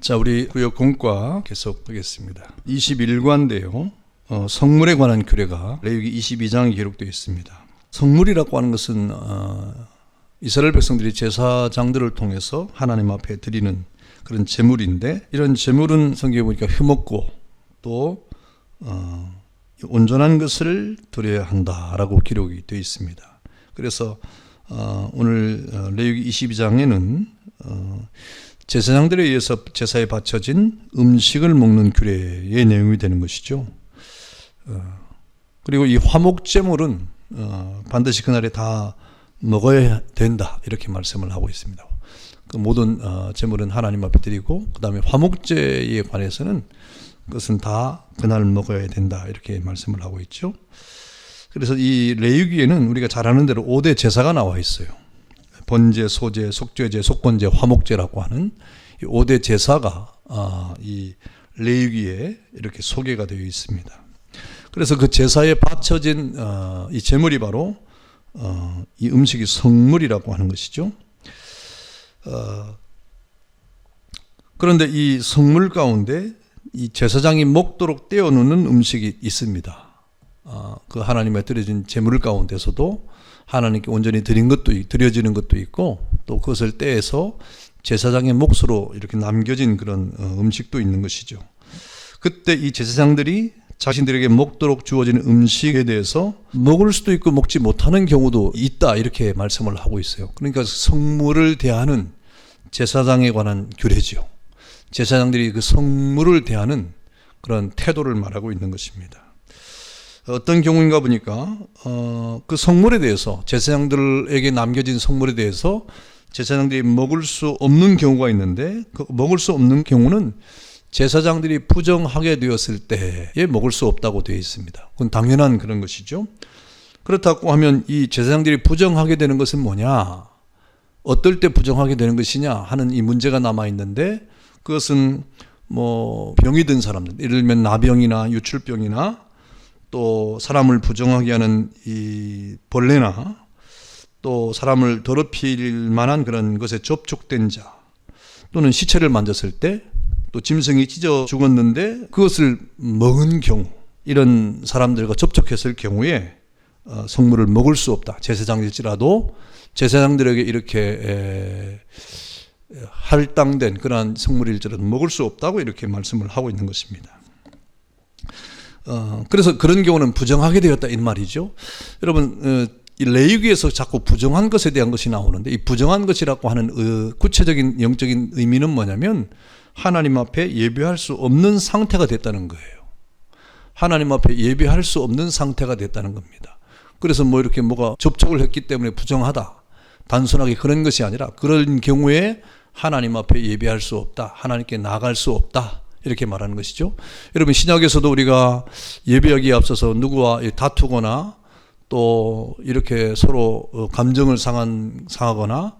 자, 우리 구역 공과 계속하겠습니다. 21과인데요. 성물에 관한 규례가 레위기 22장에 기록되어 있습니다. 성물이라고 하는 것은 이스라엘 백성들이 제사장들을 통해서 하나님 앞에 드리는 그런 제물인데, 이런 제물은 성경에 보니까 흠없고 또 온전한 것을 드려야 한다라고 기록이 되어 있습니다. 그래서 오늘 레위기 22장에는 제사장들에 의해서 제사에 바쳐진 음식을 먹는 규례의 내용이 되는 것이죠. 그리고 이 화목제물은 반드시 그날에 다 먹어야 된다, 이렇게 말씀을 하고 있습니다. 그 모든 제물은 하나님 앞에 드리고, 그 다음에 화목제에 관해서는 그것은 다 그날 먹어야 된다, 이렇게 말씀을 하고 있죠. 그래서 이 레위기에는 우리가 잘 아는 대로 5대 제사가 나와 있어요. 번제, 소제, 속죄제, 속건제, 화목제라고 하는 이 5대 제사가 이 레위기에 이렇게 소개가 되어 있습니다. 그래서 그 제사에 바쳐진 이 제물이 바로 이 음식이 성물이라고 하는 것이죠. 그런데 이 성물 가운데 이 제사장이 먹도록 떼어놓는 음식이 있습니다. 그 하나님에 드려진 제물 가운데서도 하나님께 온전히 드려지는 것도 있고, 또 그것을 떼서 제사장의 몫으로 이렇게 남겨진 그런 음식도 있는 것이죠. 그때 이 제사장들이 자신들에게 먹도록 주어지는 음식에 대해서 먹을 수도 있고 먹지 못하는 경우도 있다, 이렇게 말씀을 하고 있어요. 그러니까 성물을 대하는 제사장에 관한 규례죠. 제사장들이 그 성물을 대하는 그런 태도를 말하고 있는 것입니다. 어떤 경우인가 보니까 그 성물에 대해서, 제사장들에게 남겨진 성물에 대해서 제사장들이 먹을 수 없는 경우가 있는데, 그 먹을 수 없는 경우는 제사장들이 부정하게 되었을 때에 먹을 수 없다고 되어 있습니다. 그건 당연한 그런 것이죠. 그렇다고 하면 이 제사장들이 부정하게 되는 것은 뭐냐, 어떨 때 부정하게 되는 것이냐 하는 이 문제가 남아 있는데, 그것은 뭐 병이 든 사람들, 예를 들면 나병이나 유출병이나 또 사람을 부정하게 하는 이 벌레나 또 사람을 더럽힐 만한 그런 것에 접촉된 자, 또는 시체를 만졌을 때, 또 짐승이 찢어 죽었는데 그것을 먹은 경우, 이런 사람들과 접촉했을 경우에 성물을 먹을 수 없다. 제사장일지라도 제사장들에게 이렇게 할당된 그러한 성물일지라도 먹을 수 없다고 이렇게 말씀을 하고 있는 것입니다. 그래서 그런 경우는 부정하게 되었다, 이 말이죠. 여러분, 이 레위기에서 자꾸 부정한 것에 대한 것이 나오는데, 이 부정한 것이라고 하는 구체적인 영적인 의미는 뭐냐면 하나님 앞에 예배할 수 없는 상태가 됐다는 거예요. 하나님 앞에 예배할 수 없는 상태가 됐다는 겁니다. 그래서 뭐 이렇게 뭐가 접촉을 했기 때문에 부정하다, 단순하게 그런 것이 아니라 그런 경우에 하나님 앞에 예배할 수 없다, 하나님께 나아갈 수 없다, 이렇게 말하는 것이죠. 여러분, 신약에서도 우리가 예배하기에 앞서서 누구와 다투거나 또 이렇게 서로 감정을 상하거나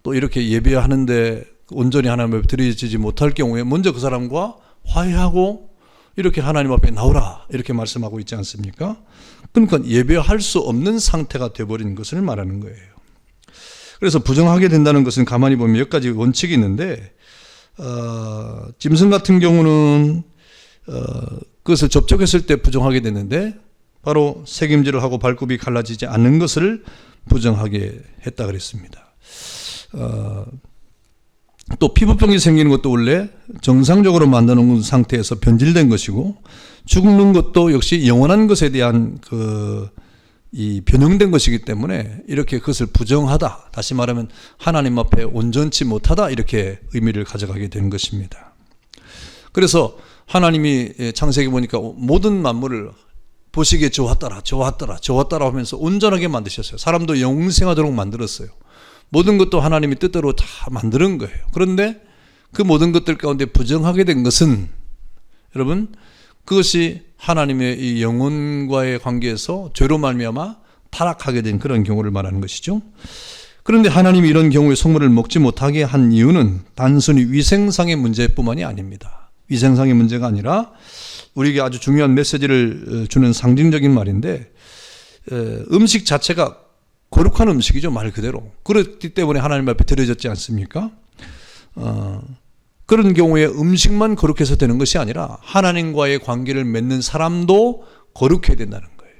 또 이렇게 예배하는데 온전히 하나님 앞에 드려지지 못할 경우에 먼저 그 사람과 화해하고 이렇게 하나님 앞에 나오라, 이렇게 말씀하고 있지 않습니까? 그러니까 예배할 수 없는 상태가 되어버린 것을 말하는 거예요. 그래서 부정하게 된다는 것은 가만히 보면 몇 가지 원칙이 있는데, 짐승 같은 경우는 그것을 접촉했을 때 부정하게 되는데, 바로 색임질을 하고 발굽이 갈라지지 않는 것을 부정하게 했다 그랬습니다. 또 피부병이 생기는 것도 원래 정상적으로 만드는 상태에서 변질된 것이고, 죽는 것도 역시 영원한 것에 대한 이 변형된 것이기 때문에 이렇게 그것을 부정하다, 다시 말하면 하나님 앞에 온전치 못하다, 이렇게 의미를 가져가게 되는 것입니다. 그래서 하나님이 창세기 보니까 모든 만물을 보시기에 좋았더라 하면서 온전하게 만드셨어요. 사람도 영생하도록 만들었어요. 모든 것도 하나님이 뜻대로 다 만드는 거예요. 그런데 그 모든 것들 가운데 부정하게 된 것은, 여러분, 그것이 하나님의 이 영혼과의 관계에서 죄로 말미암아 타락하게 된 그런 경우를 말하는 것이죠. 그런데 하나님이 이런 경우에 성물을 먹지 못하게 한 이유는 단순히 위생상의 문제뿐만이 아닙니다. 위생상의 문제가 아니라 우리에게 아주 중요한 메시지를 주는 상징적인 말인데, 음식 자체가 거룩한 음식이죠, 말 그대로. 그렇기 때문에 하나님 앞에 드려졌지 않습니까? 그런 경우에 음식만 거룩해서 되는 것이 아니라 하나님과의 관계를 맺는 사람도 거룩해야 된다는 거예요.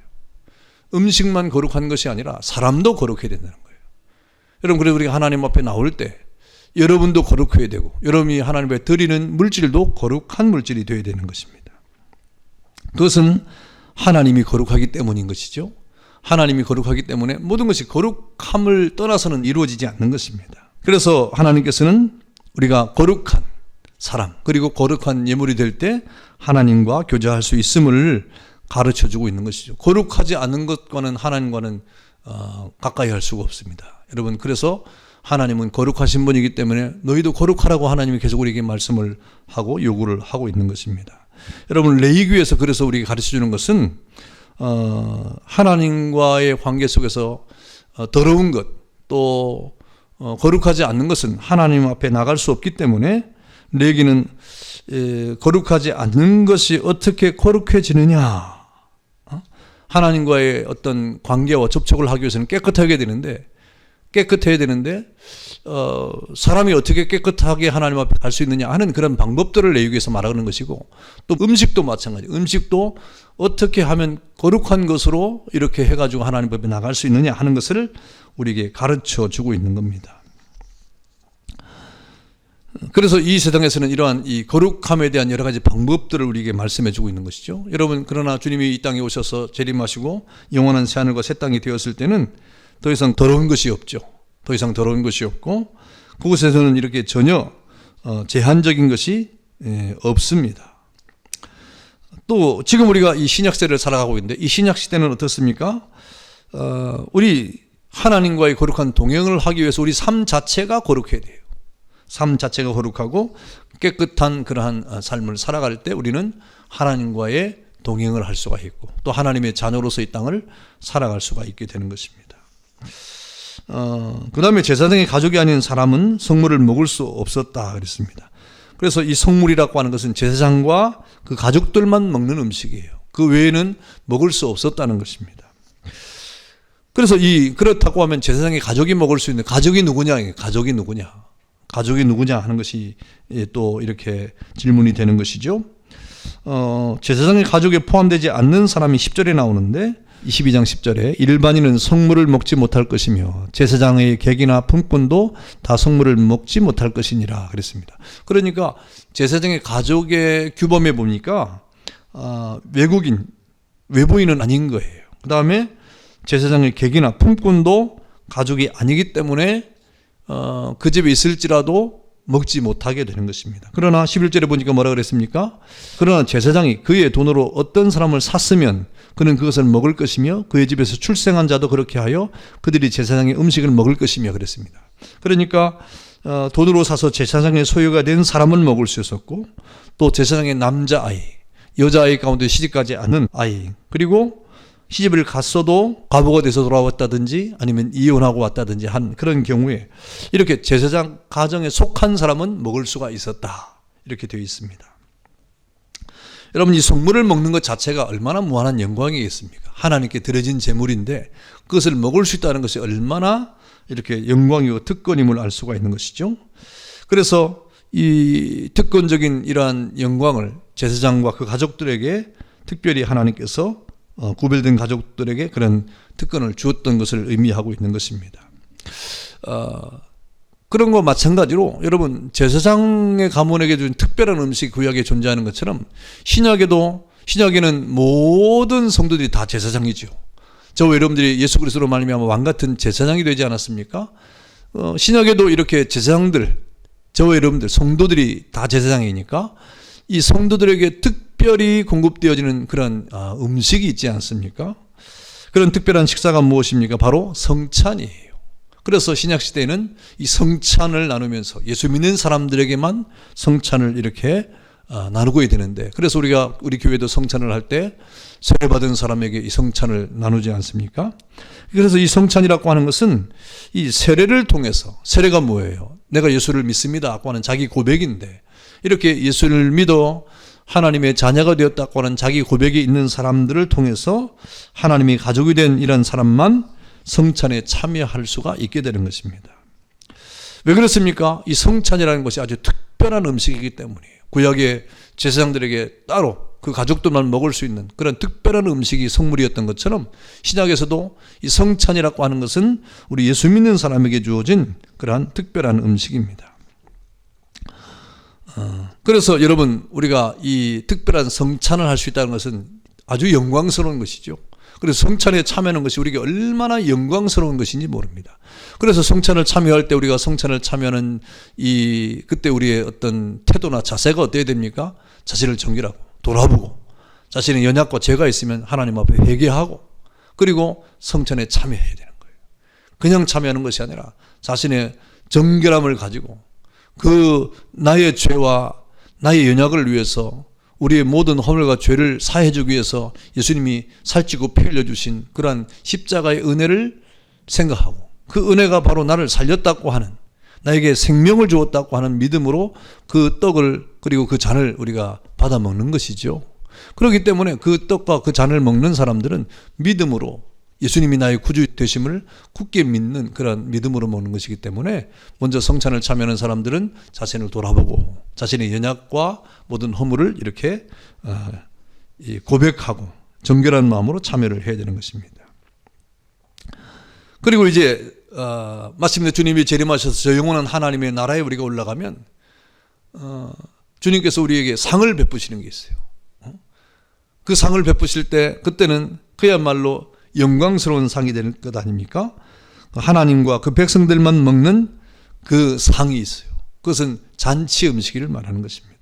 음식만 거룩한 것이 아니라 사람도 거룩해야 된다는 거예요. 여러분, 그래서 우리가 하나님 앞에 나올 때 여러분도 거룩해야 되고 여러분이 하나님 앞에 드리는 물질도 거룩한 물질이 되어야 되는 것입니다. 그것은 하나님이 거룩하기 때문인 것이죠. 하나님이 거룩하기 때문에 모든 것이 거룩함을 떠나서는 이루어지지 않는 것입니다. 그래서 하나님께서는 우리가 거룩한 사람 그리고 거룩한 예물이 될 때 하나님과 교제할 수 있음을 가르쳐주고 있는 것이죠. 거룩하지 않은 것과는 하나님과는 가까이 할 수가 없습니다. 여러분, 그래서 하나님은 거룩하신 분이기 때문에 너희도 거룩하라고 하나님이 계속 우리에게 말씀을 하고 요구를 하고 있는 것입니다. 여러분, 레위기에서 그래서 우리에게 가르쳐주는 것은 하나님과의 관계 속에서 더러운 것 또 거룩하지 않는 것은 하나님 앞에 나갈 수 없기 때문에 레위기는 거룩하지 않는 것이 어떻게 거룩해지느냐, 하나님과의 어떤 관계와 접촉을 하기 위해서는 깨끗해야 되는데 사람이 어떻게 깨끗하게 하나님 앞에 갈 수 있느냐 하는 그런 방법들을 레위기에서 말하는 것이고, 또 음식도 마찬가지. 음식도 어떻게 하면 거룩한 것으로 이렇게 해가지고 하나님 앞에 나갈 수 있느냐 하는 것을 우리에게 가르쳐 주고 있는 겁니다. 그래서 이 세상에서는 이러한 이 거룩함에 대한 여러 가지 방법들을 우리에게 말씀해 주고 있는 것이죠. 여러분, 그러나 주님이 이 땅에 오셔서 재림하시고 영원한 새하늘과 새 땅이 되었을 때는 더 이상 더러운 것이 없죠. 더 이상 더러운 것이 없고 그곳에서는 이렇게 전혀 제한적인 것이 없습니다. 또 지금 우리가 이 신약시대를 살아가고 있는데 이 신약시대는 어떻습니까? 우리 하나님과의 거룩한 동행을 하기 위해서 우리 삶 자체가 거룩해야 돼요. 삶 자체가 거룩하고 깨끗한 그러한 삶을 살아갈 때 우리는 하나님과의 동행을 할 수가 있고 또 하나님의 자녀로서 이 땅을 살아갈 수가 있게 되는 것입니다. 그 다음에 제사장의 가족이 아닌 사람은 성물을 먹을 수 없었다 그랬습니다. 그래서 이 성물이라고 하는 것은 제사장과 그 가족들만 먹는 음식이에요. 그 외에는 먹을 수 없었다는 것입니다. 그래서 그렇다고 하면 제사장의 가족이 먹을 수 있는 가족이 누구냐 하는 것이 또 이렇게 질문이 되는 것이죠. 제사장의 가족에 포함되지 않는 사람이 10절에 나오는데 22장 10절에 일반인은 성물을 먹지 못할 것이며 제사장의 객이나 품꾼도 다 성물을 먹지 못할 것이니라 그랬습니다. 그러니까 제사장의 가족의 규범에 보니까 외부인은 아닌 거예요. 그 다음에 제사장의 객이나 품꾼도 가족이 아니기 때문에 그 집에 있을지라도 먹지 못하게 되는 것입니다. 그러나 11절에 보니까 뭐라 그랬습니까? 그러나 제사장이 그의 돈으로 어떤 사람을 샀으면 그는 그것을 먹을 것이며 그의 집에서 출생한 자도 그렇게 하여 그들이 제사장의 음식을 먹을 것이며 그랬습니다. 그러니까 돈으로 사서 제사장의 소유가 된 사람을 먹을 수 있었고 또 제사장의 남자아이, 여자아이 가운데 시집가지 않은 아이, 그리고 시집을 갔어도 과부가 돼서 돌아왔다든지 아니면 이혼하고 왔다든지 한 그런 경우에 이렇게 제사장 가정에 속한 사람은 먹을 수가 있었다 이렇게 되어 있습니다. 여러분, 이 성물을 먹는 것 자체가 얼마나 무한한 영광이겠습니까? 하나님께 드려진 제물인데 그것을 먹을 수 있다는 것이 얼마나 이렇게 영광이고 특권임을 알 수가 있는 것이죠. 그래서 이 특권적인 이러한 영광을 제사장과 그 가족들에게 특별히 하나님께서 구별된 가족들에게 그런 특권을 주었던 것을 의미하고 있는 것입니다. 그런 거 마찬가지로 여러분, 제사장의 가문에게 준 특별한 음식이 구약에 존재하는 것처럼 신약에는 모든 성도들이 다 제사장이죠. 저와 여러분들이 예수 그리스도로 말미암아 왕같은 제사장이 되지 않았습니까? 신약에도 이렇게 제사장들, 저와 여러분들 성도들이 다 제사장이니까 이 성도들에게 특별히 공급되어지는 그런 음식이 있지 않습니까? 그런 특별한 식사가 무엇입니까? 바로 성찬이에요. 그래서 신약시대에는 이 성찬을 나누면서 예수 믿는 사람들에게만 성찬을 이렇게 나누고 되는데, 그래서 우리 교회도 성찬을 할 때 세례받은 사람에게 이 성찬을 나누지 않습니까? 그래서 이 성찬이라고 하는 것은 이 세례를 통해서, 세례가 뭐예요? 내가 예수를 믿습니다 하고 하는 자기 고백인데, 이렇게 예수를 믿어 하나님의 자녀가 되었다고 하는 자기 고백이 있는 사람들을 통해서 하나님이 가족이 된 이런 사람만 성찬에 참여할 수가 있게 되는 것입니다. 왜 그렇습니까? 이 성찬이라는 것이 아주 특별한 음식이기 때문이에요. 구약의 제사장들에게 따로 그 가족들만 먹을 수 있는 그런 특별한 음식이 성물이었던 것처럼 신약에서도 이 성찬이라고 하는 것은 우리 예수 믿는 사람에게 주어진 그러한 특별한 음식입니다. 그래서 여러분, 우리가 이 특별한 성찬을 할 수 있다는 것은 아주 영광스러운 것이죠. 그래서 성찬에 참여하는 것이 우리에게 얼마나 영광스러운 것인지 모릅니다. 그래서 성찬을 참여할 때 우리가 성찬을 참여하는 그때 우리의 어떤 태도나 자세가 어때야 됩니까? 자신을 정결하고 돌아보고 자신의 연약과 죄가 있으면 하나님 앞에 회개하고 그리고 성찬에 참여해야 되는 거예요. 그냥 참여하는 것이 아니라 자신의 정결함을 가지고 그 나의 죄와 나의 연약을 위해서 우리의 모든 허물과 죄를 사해 주기 위해서 예수님이 살찌고 피 흘려주신 그러한 십자가의 은혜를 생각하고 그 은혜가 바로 나를 살렸다고 하는, 나에게 생명을 주었다고 하는 믿음으로 그 떡을 그리고 그 잔을 우리가 받아 먹는 것이죠. 그렇기 때문에 그 떡과 그 잔을 먹는 사람들은 믿음으로 예수님이 나의 구주 되심을 굳게 믿는 그런 믿음으로 먹는 것이기 때문에 먼저 성찬을 참여하는 사람들은 자신을 돌아보고 자신의 연약과 모든 허물을 이렇게 고백하고 정결한 마음으로 참여를 해야 되는 것입니다. 그리고 이제 마침내 주님이 재림하셔서 저 영원한 하나님의 나라에 우리가 올라가면 주님께서 우리에게 상을 베푸시는 게 있어요. 그 상을 베푸실 때 그때는 그야말로 영광스러운 상이 될 것 아닙니까? 하나님과 그 백성들만 먹는 그 상이 있어요. 그것은 잔치 음식을 말하는 것입니다.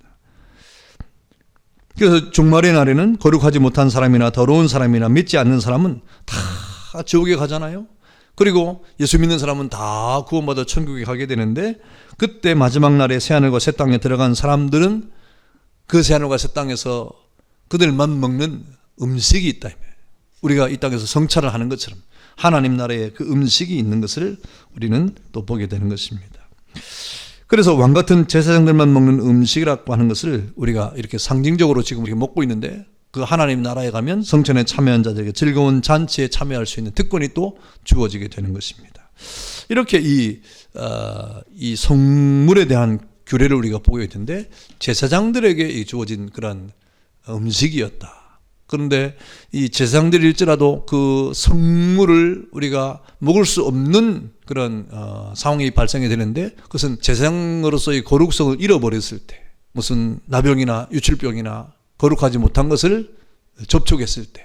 그래서 종말의 날에는 거룩하지 못한 사람이나 더러운 사람이나 믿지 않는 사람은 다 지옥에 가잖아요. 그리고 예수 믿는 사람은 다 구원받아 천국에 가게 되는데, 그때 마지막 날에 새하늘과 새 땅에 들어간 사람들은 그 새하늘과 새 땅에서 그들만 먹는 음식이 있다. 우리가 이 땅에서 성찬을 하는 것처럼 하나님 나라에 그 음식이 있는 것을 우리는 또 보게 되는 것입니다. 그래서 왕 같은 제사장들만 먹는 음식이라고 하는 것을 우리가 이렇게 상징적으로 지금 우리가 먹고 있는데, 그 하나님 나라에 가면 성찬에 참여한 자들에게 즐거운 잔치에 참여할 수 있는 특권이 또 주어지게 되는 것입니다. 이렇게 이 성물에 대한 규례를 우리가 보게 되는데, 제사장들에게 주어진 그런 음식이었다. 그런데 이 제사장들일지라도 그 성물을 우리가 먹을 수 없는 그런 상황이 발생이 되는데, 그것은 제사장으로서의 거룩성을 잃어버렸을 때, 무슨 나병이나 유출병이나 거룩하지 못한 것을 접촉했을 때,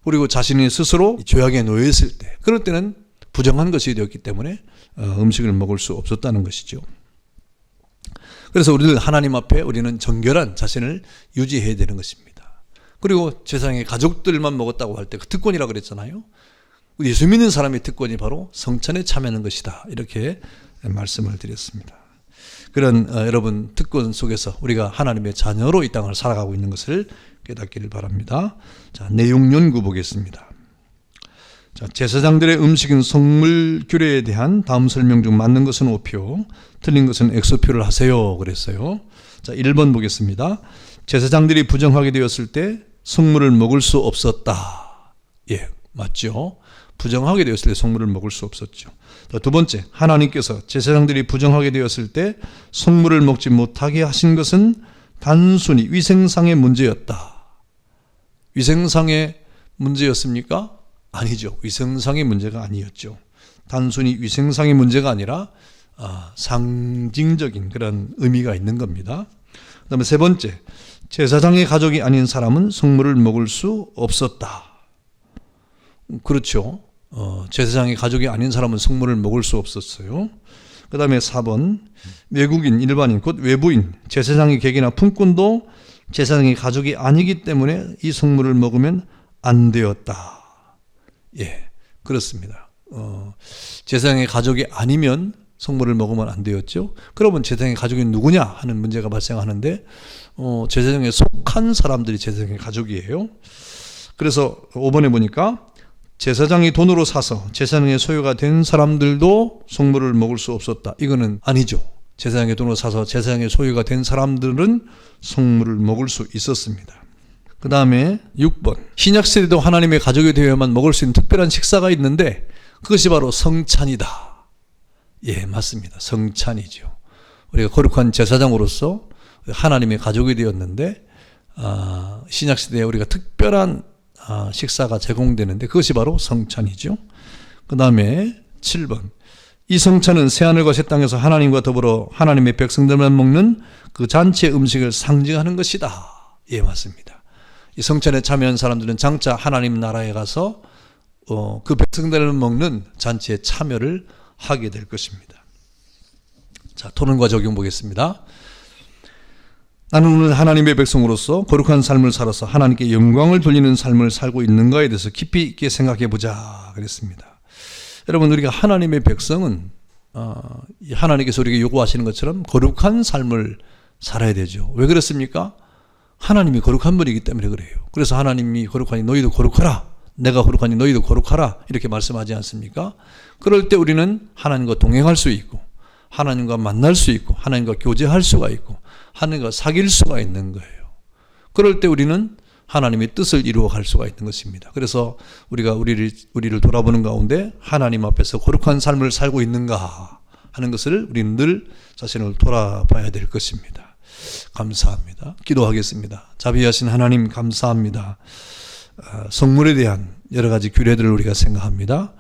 그리고 자신이 스스로 죄악에 놓여있을 때, 그럴 때는 부정한 것이 되었기 때문에 음식을 먹을 수 없었다는 것이죠. 그래서 우리는 하나님 앞에 우리는 정결한 자신을 유지해야 되는 것입니다. 그리고 제사장의 가족들만 먹었다고 할 때 그 특권이라고 그랬잖아요. 예수 믿는 사람의 특권이 바로 성찬에 참여하는 것이다, 이렇게 말씀을 드렸습니다. 그런 여러분 특권 속에서 우리가 하나님의 자녀로 이 땅을 살아가고 있는 것을 깨닫기를 바랍니다. 자, 내용 연구 보겠습니다. 자, 제사장들의 음식인 성물 규례에 대한 다음 설명 중 맞는 것은 O표, 틀린 것은 X표를 하세요 그랬어요. 자, 1번 보겠습니다. 제사장들이 부정하게 되었을 때 성물을 먹을 수 없었다. 예, 맞죠? 부정하게 되었을 때 성물을 먹을 수 없었죠. 두 번째, 하나님께서 제사장들이 부정하게 되었을 때 성물을 먹지 못하게 하신 것은 단순히 위생상의 문제였다. 위생상의 문제였습니까? 아니죠. 위생상의 문제가 아니었죠. 단순히 위생상의 문제가 아니라 상징적인 그런 의미가 있는 겁니다. 그 다음에 세 번째, 제사장의 가족이 아닌 사람은 성물을 먹을 수 없었다. 그렇죠. 제사장의 가족이 아닌 사람은 성물을 먹을 수 없었어요. 그 다음에 4번, 외국인, 일반인, 곧 외부인, 제사장의 객이나 품꾼도 제사장의 가족이 아니기 때문에 이 성물을 먹으면 안 되었다. 예, 그렇습니다. 제사장의 가족이 아니면 성물을 먹으면 안 되었죠. 그러면 제사장의 가족이 누구냐 하는 문제가 발생하는데, 제사장에 속한 사람들이 제사장의 가족이에요. 그래서 5번에 보니까 제사장이 돈으로 사서 제사장의 소유가 된 사람들도 성물을 먹을 수 없었다. 이거는 아니죠. 제사장의 돈으로 사서 제사장의 소유가 된 사람들은 성물을 먹을 수 있었습니다. 그 다음에 6번, 신약시대도 하나님의 가족이 되어야만 먹을 수 있는 특별한 식사가 있는데 그것이 바로 성찬이다. 예, 맞습니다. 성찬이죠. 우리가 거룩한 제사장으로서 하나님의 가족이 되었는데 신약시대에 우리가 특별한 식사가 제공되는데 그것이 바로 성찬이죠. 그 다음에 7번 이 성찬은 새하늘과 새 땅에서 하나님과 더불어 하나님의 백성들만 먹는 그 잔치의 음식을 상징하는 것이다. 예, 맞습니다. 이 성찬에 참여한 사람들은 장차 하나님 나라에 가서 그 백성들만 먹는 잔치에 참여를 하게 될 것입니다. 자, 토론과 적용 보겠습니다. 나는 오늘 하나님의 백성으로서 거룩한 삶을 살아서 하나님께 영광을 돌리는 삶을 살고 있는가에 대해서 깊이 있게 생각해 보자 그랬습니다. 여러분, 우리가 하나님의 백성은 하나님께서 우리에게 요구하시는 것처럼 거룩한 삶을 살아야 되죠. 왜 그렇습니까? 하나님이 거룩한 분이기 때문에 그래요. 그래서 하나님이 거룩하니 너희도 거룩하라, 내가 거룩하니 너희도 거룩하라 이렇게 말씀하지 않습니까? 그럴 때 우리는 하나님과 동행할 수 있고 하나님과 만날 수 있고 하나님과 교제할 수가 있고 하나님과 사귈 수가 있는 거예요. 그럴 때 우리는 하나님의 뜻을 이루어 갈 수가 있는 것입니다. 그래서 우리가 우리를 돌아보는 가운데 하나님 앞에서 거룩한 삶을 살고 있는가 하는 것을 우리는 늘 자신을 돌아봐야 될 것입니다. 감사합니다. 기도하겠습니다. 자비하신 하나님 감사합니다. 성물에 대한 여러 가지 규례들을 우리가 생각합니다.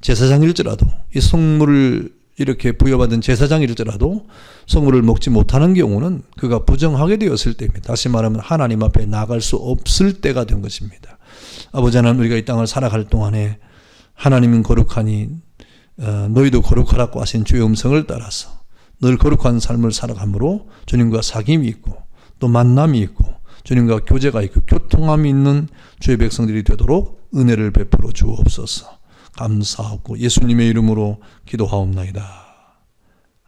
제사장일지라도 이 성물을 이렇게 부여받은 제사장일지라도 성물을 먹지 못하는 경우는 그가 부정하게 되었을 때입니다. 다시 말하면 하나님 앞에 나아갈 수 없을 때가 된 것입니다. 아버지 하나님, 우리가 이 땅을 살아갈 동안에 하나님은 거룩하니 너희도 거룩하라고 하신 주의 음성을 따라서 늘 거룩한 삶을 살아감으로 주님과 사귐이 있고 또 만남이 있고 주님과 교제가 있고 교통함이 있는 주의 백성들이 되도록 은혜를 베풀어 주옵소서. 감사하고 예수님의 이름으로 기도하옵나이다.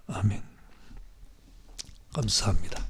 아멘. 감사합니다.